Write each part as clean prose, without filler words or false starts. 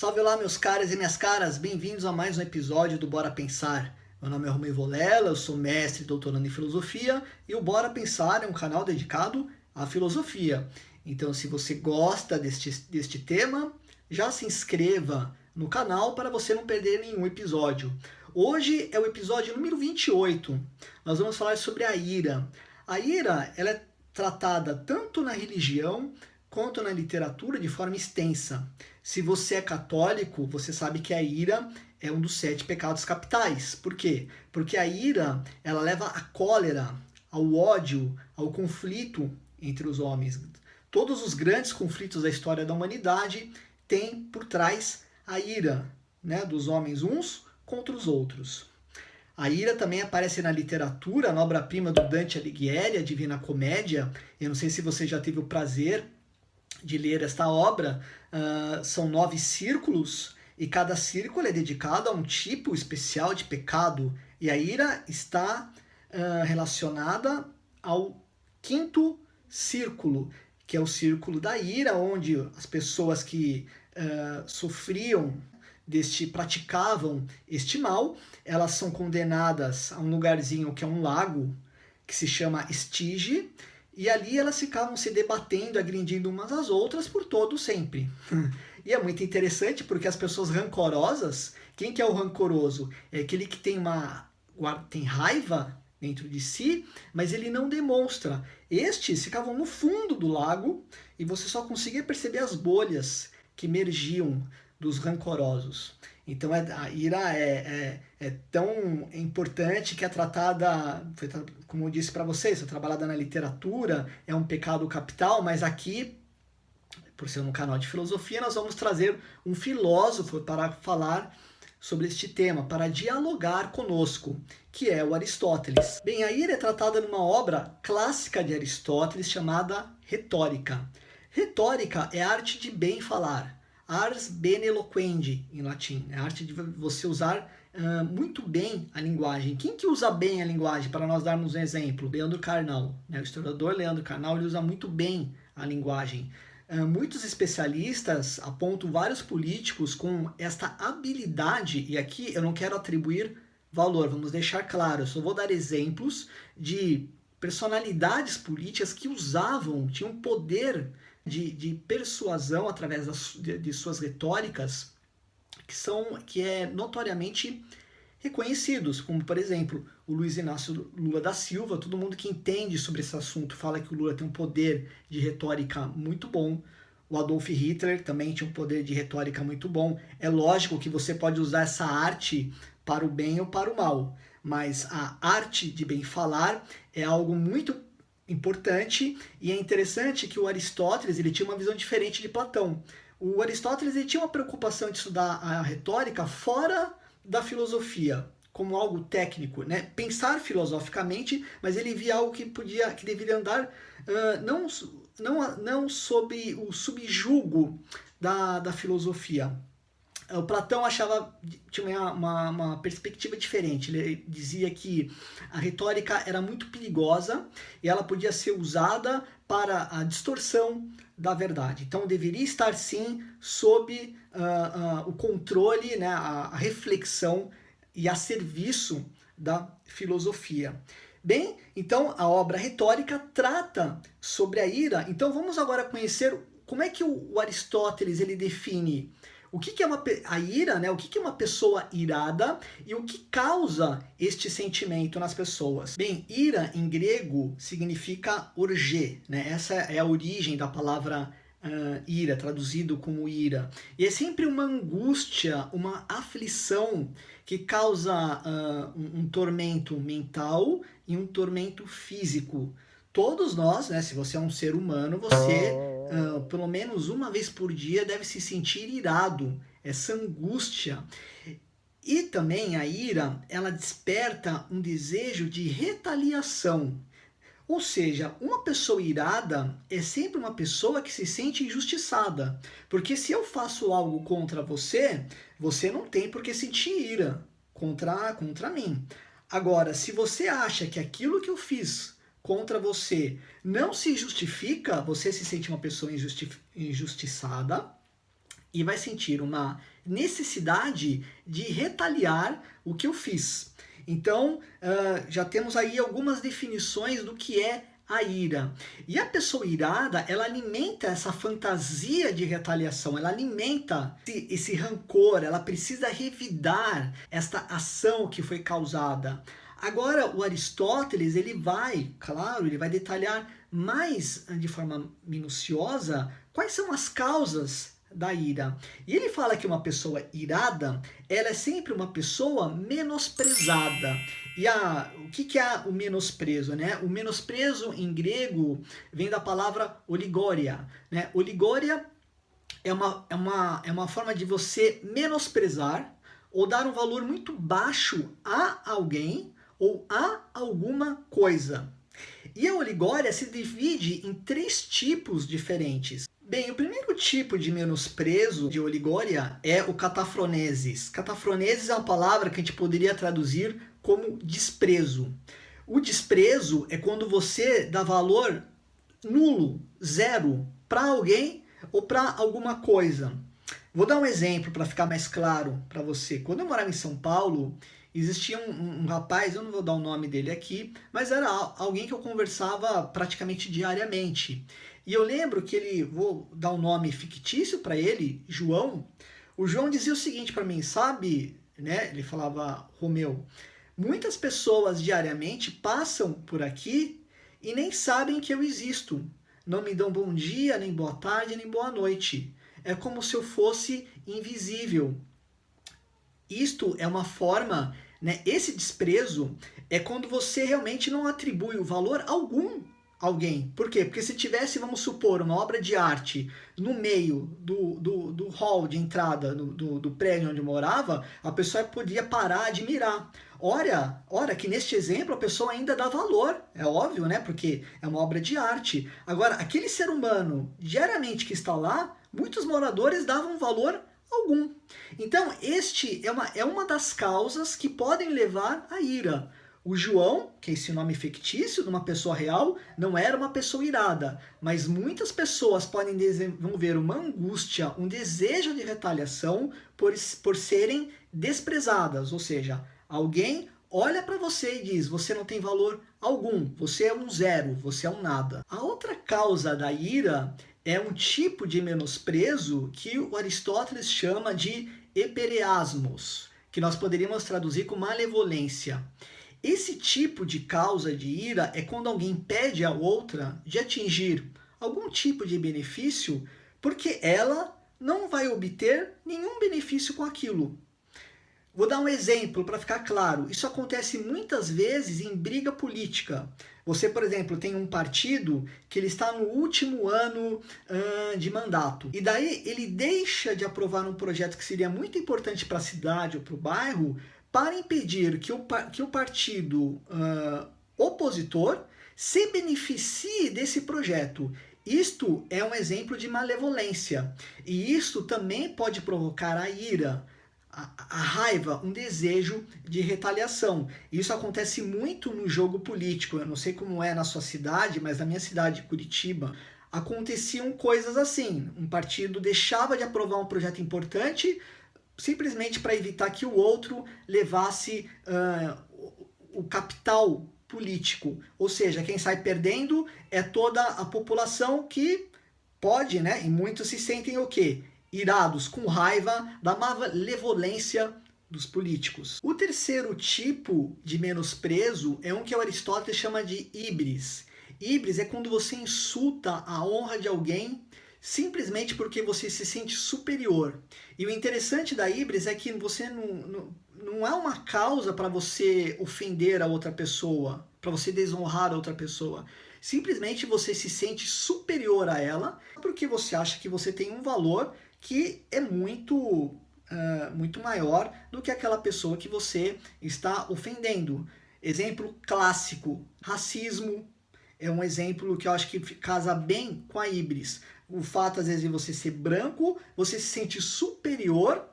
Salve lá, meus caras e minhas caras, bem-vindos a mais um episódio do Bora Pensar. Meu nome é Romeu Volela, eu sou mestre e doutorando em filosofia e o Bora Pensar é um canal dedicado à filosofia. Então, se você gosta deste tema, já se inscreva no canal para você não perder nenhum episódio. Hoje é o episódio número 28. Nós vamos falar sobre a ira. A ira, ela é tratada tanto na religião quanto na literatura de forma extensa. Se você é católico, você sabe que a ira é um dos 7 pecados capitais. Por quê? Porque a ira, ela leva à cólera, ao ódio, ao conflito entre os homens. Todos os grandes conflitos da história da humanidade têm por trás a ira, né, dos homens uns contra os outros. A ira também aparece na literatura, na obra-prima do Dante Alighieri, a Divina Comédia. Eu não sei se você já teve o prazer de ler esta obra. São 9 círculos e cada círculo é dedicado a um tipo especial de pecado. E a ira está relacionada ao 5º círculo, que é o círculo da ira, onde as pessoas que praticavam este mal, elas são condenadas a um lugarzinho que é um lago, que se chama Estige, e ali elas ficavam se debatendo, agredindo umas às outras por todo sempre. E é muito interessante porque as pessoas rancorosas, quem que é o rancoroso? É aquele que tem raiva dentro de si, mas ele não demonstra. Estes ficavam no fundo do lago e você só conseguia perceber as bolhas que emergiam dos rancorosos. Então a ira é tão importante que é tratada, como eu disse para vocês, é trabalhada na literatura, é um pecado capital, mas aqui, por ser um canal de filosofia, nós vamos trazer um filósofo para falar sobre este tema, para dialogar conosco, que é o Aristóteles. Bem, a ira é tratada numa obra clássica de Aristóteles chamada Retórica. Retórica é a arte de bem falar. Ars bene loquendi, em latim. É a arte de você usar muito bem a linguagem. Quem que usa bem a linguagem? Para nós darmos um exemplo, Leandro Carnal. Né? O historiador Leandro Carnal, ele usa muito bem a linguagem. Muitos especialistas apontam vários políticos com esta habilidade, e aqui eu não quero atribuir valor, vamos deixar claro, eu só vou dar exemplos de personalidades políticas que tinham poder de persuasão através de suas retóricas que é notoriamente reconhecidos, como por exemplo o Luiz Inácio Lula da Silva. Todo mundo que entende sobre esse assunto fala que o Lula tem um poder de retórica muito bom. O Adolf Hitler também tinha um poder de retórica muito bom. É lógico que você pode usar essa arte para o bem ou para o mal, mas a arte de bem falar é algo muito importante, e é interessante que o Aristóteles ele tinha uma visão diferente de Platão. O Aristóteles ele tinha uma preocupação de estudar a retórica fora da filosofia, como algo técnico, né? Pensar filosoficamente, mas ele via algo que deveria andar não sob o subjugo da filosofia. O Platão tinha uma perspectiva diferente. Ele dizia que a retórica era muito perigosa e ela podia ser usada para a distorção da verdade. Então deveria estar sim sob o controle, né, a reflexão e a serviço da filosofia. Bem, então a obra Retórica trata sobre a ira. Então vamos agora conhecer como é que o Aristóteles ele define o que é a ira, né? O que é uma pessoa irada e o que causa este sentimento nas pessoas. Bem, ira em grego significa orge, né? Essa é a origem da palavra ira, traduzido como ira. E é sempre uma angústia, uma aflição que causa um tormento mental e um tormento físico. Todos nós, né, se você é um ser humano, você pelo menos uma vez por dia deve se sentir irado, essa angústia. E também a ira, ela desperta um desejo de retaliação. Ou seja, uma pessoa irada é sempre uma pessoa que se sente injustiçada. Porque se eu faço algo contra você, você não tem por que sentir ira contra mim. Agora, se você acha que aquilo que eu fiz contra você não se justifica, você se sente uma pessoa injustiçada e vai sentir uma necessidade de retaliar o que eu fiz. Então, já temos aí algumas definições do que é a ira. E a pessoa irada, ela alimenta essa fantasia de retaliação, ela alimenta esse rancor, ela precisa revidar esta ação que foi causada. Agora, o Aristóteles, ele vai detalhar mais de forma minuciosa quais são as causas da ira. E ele fala que uma pessoa irada, ela é sempre uma pessoa menosprezada. E o que é o menosprezo? Né? O menosprezo em grego vem da palavra oligória. Né? Oligória é uma forma de você menosprezar ou dar um valor muito baixo a alguém ou a alguma coisa. E a oligória se divide em 3 tipos diferentes. Bem, o primeiro tipo de menosprezo de oligória é o catafronesis. Catafronesis é uma palavra que a gente poderia traduzir como desprezo. O desprezo é quando você dá valor nulo, zero, para alguém ou para alguma coisa. Vou dar um exemplo para ficar mais claro para você. Quando eu morava em São Paulo, existia um rapaz, eu não vou dar o nome dele aqui, mas era alguém que eu conversava praticamente diariamente. E eu lembro que vou dar um nome fictício para ele, João. O João dizia o seguinte para mim, sabe, né? Ele falava, Romeu, muitas pessoas diariamente passam por aqui e nem sabem que eu existo. Não me dão bom dia, nem boa tarde, nem boa noite. É como se eu fosse invisível. Isto é uma forma, né? Esse desprezo é quando você realmente não atribui o valor algum a alguém. Por quê? Porque se tivesse, vamos supor, uma obra de arte no meio do hall de entrada do prédio onde eu morava, a pessoa podia parar, admirar. Ora que neste exemplo a pessoa ainda dá valor, é óbvio, né? Porque é uma obra de arte. Agora, aquele ser humano, diariamente que está lá, muitos moradores davam valor algum. Então, este é uma das causas que podem levar à ira. O João, que é esse nome fictício de uma pessoa real, não era uma pessoa irada, mas muitas pessoas podem desenvolver uma angústia, um desejo de retaliação por serem desprezadas, ou seja, alguém olha para você e diz, você não tem valor algum, você é um zero, você é um nada. A outra causa da ira é um tipo de menosprezo que o Aristóteles chama de epereasmos, que nós poderíamos traduzir como malevolência. Esse tipo de causa de ira é quando alguém pede a outra de atingir algum tipo de benefício porque ela não vai obter nenhum benefício com aquilo. Vou dar um exemplo para ficar claro. Isso acontece muitas vezes em briga política. Você, por exemplo, tem um partido que ele está no último ano de mandato. E daí ele deixa de aprovar um projeto que seria muito importante para a cidade ou para o bairro para impedir que o partido opositor se beneficie desse projeto. Isto é um exemplo de malevolência. E isto também pode provocar a ira, a raiva, um desejo de retaliação. Isso acontece muito no jogo político. Eu não sei como é na sua cidade, mas na minha cidade, Curitiba, aconteciam coisas assim. Um partido deixava de aprovar um projeto importante simplesmente para evitar que o outro levasse o capital político. Ou seja, quem sai perdendo é toda a população que pode, né? E muitos se sentem o quê? Irados, com raiva da malevolência dos políticos. O terceiro tipo de menosprezo é um que Aristóteles chama de híbris. Híbris é quando você insulta a honra de alguém simplesmente porque você se sente superior. E o interessante da híbris é que você não é uma causa para você ofender a outra pessoa, para você desonrar a outra pessoa. Simplesmente você se sente superior a ela porque você acha que você tem um valor que é muito maior do que aquela pessoa que você está ofendendo. Exemplo clássico, racismo é um exemplo que eu acho que casa bem com a híbris. O fato, às vezes, de você ser branco, você se sente superior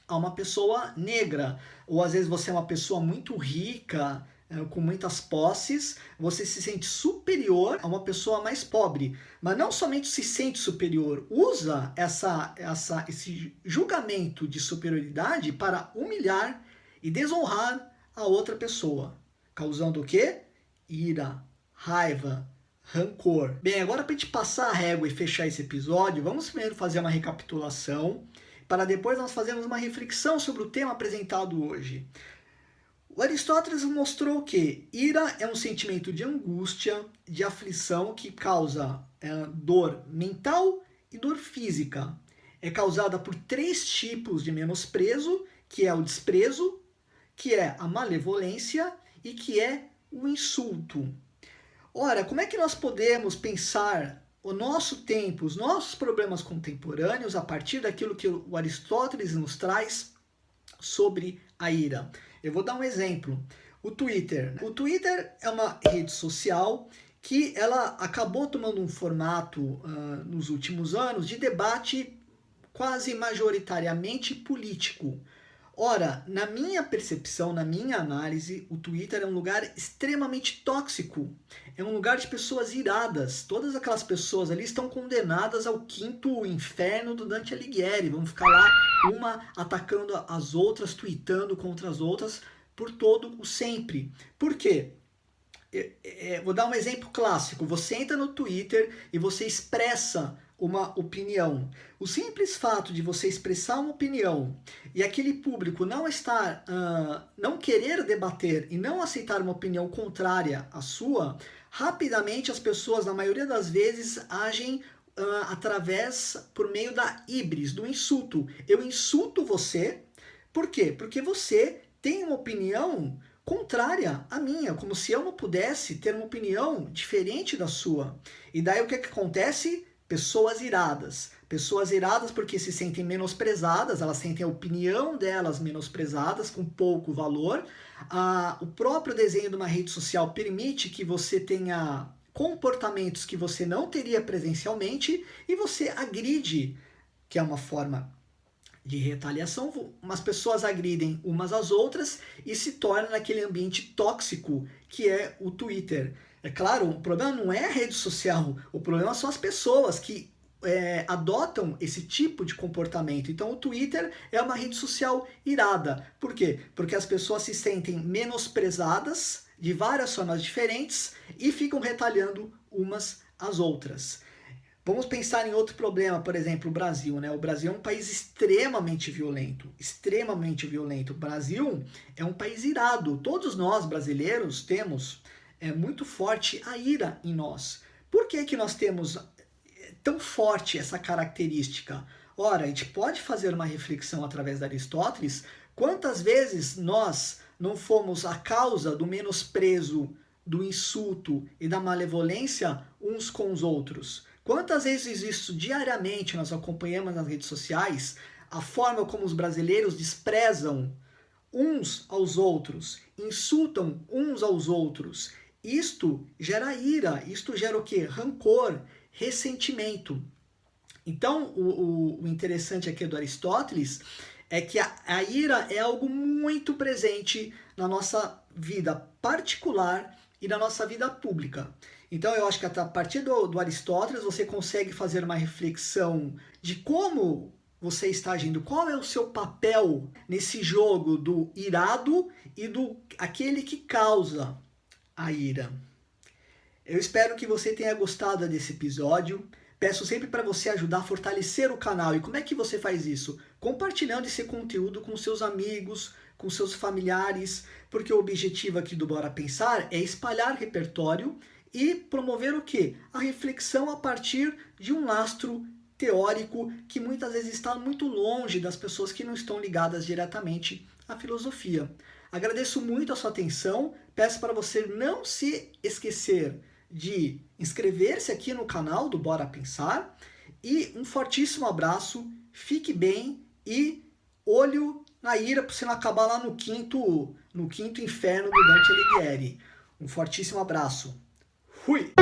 a uma pessoa negra. Ou, às vezes, você é uma pessoa muito rica, com muitas posses, você se sente superior a uma pessoa mais pobre. Mas não somente se sente superior, usa esse julgamento de superioridade para humilhar e desonrar a outra pessoa, causando o quê? Ira, raiva, rancor. Bem, agora para a gente passar a régua e fechar esse episódio, vamos primeiro fazer uma recapitulação, para depois nós fazermos uma reflexão sobre o tema apresentado hoje. O Aristóteles mostrou que ira é um sentimento de angústia, de aflição que causa dor mental e dor física. É causada por 3 tipos de menosprezo, que é o desprezo, que é a malevolência e que é o insulto. Ora, como é que nós podemos pensar o nosso tempo, os nossos problemas contemporâneos a partir daquilo que o Aristóteles nos traz sobre a ira? Eu vou dar um exemplo. O Twitter. O Twitter é uma rede social que ela acabou tomando um formato nos últimos anos de debate quase majoritariamente político. Ora, na minha percepção, na minha análise, o Twitter é um lugar extremamente tóxico. É um lugar de pessoas iradas. Todas aquelas pessoas ali estão condenadas ao 5º inferno do Dante Alighieri. Vão ficar lá, uma atacando as outras, tweetando contra as outras, por todo o sempre. Por quê? Vou dar um exemplo clássico. Você entra no Twitter e você expressa uma opinião. O simples fato de você expressar uma opinião e aquele público não querer debater e não aceitar uma opinião contrária à sua, rapidamente as pessoas, na maioria das vezes, agem por meio da híbris, do insulto. Eu insulto você, por quê? Porque você tem uma opinião contrária à minha, como se eu não pudesse ter uma opinião diferente da sua. E daí o que acontece? Pessoas iradas porque se sentem menosprezadas, elas sentem a opinião delas menosprezadas, com pouco valor. O próprio desenho de uma rede social permite que você tenha comportamentos que você não teria presencialmente e você agride, que é uma forma de retaliação, umas pessoas agridem umas às outras e se torna naquele ambiente tóxico que é o Twitter. É claro, o problema não é a rede social, o problema são as pessoas que adotam esse tipo de comportamento. Então o Twitter é uma rede social irada. Por quê? Porque as pessoas se sentem menosprezadas de várias formas diferentes e ficam retaliando umas às outras. Vamos pensar em outro problema, por exemplo, o Brasil, né? O Brasil é um país extremamente violento, extremamente violento. O Brasil é um país irado. Todos nós, brasileiros, temos muito forte a ira em nós. Por que nós temos tão forte essa característica? Ora, a gente pode fazer uma reflexão através de Aristóteles. Quantas vezes nós não fomos a causa do menosprezo, do insulto e da malevolência uns com os outros? Quantas vezes isso diariamente nós acompanhamos nas redes sociais, a forma como os brasileiros desprezam uns aos outros, insultam uns aos outros. Isto gera ira, isto gera o quê? Rancor, ressentimento. Então, o interessante aqui do Aristóteles é que a ira é algo muito presente na nossa vida particular e na nossa vida pública. Então eu acho que a partir do Aristóteles você consegue fazer uma reflexão de como você está agindo, qual é o seu papel nesse jogo do irado e do aquele que causa a ira. Eu espero que você tenha gostado desse episódio. Peço sempre para você ajudar a fortalecer o canal. E como é que você faz isso? Compartilhando esse conteúdo com seus amigos, com seus familiares, porque o objetivo aqui do Bora Pensar é espalhar repertório e promover o quê? A reflexão a partir de um lastro teórico que muitas vezes está muito longe das pessoas que não estão ligadas diretamente à filosofia. Agradeço muito a sua atenção, peço para você não se esquecer de inscrever-se aqui no canal do Bora Pensar e um fortíssimo abraço, fique bem e olho na ira para você não acabar lá no quinto inferno do Dante Alighieri. Um fortíssimo abraço. Fui!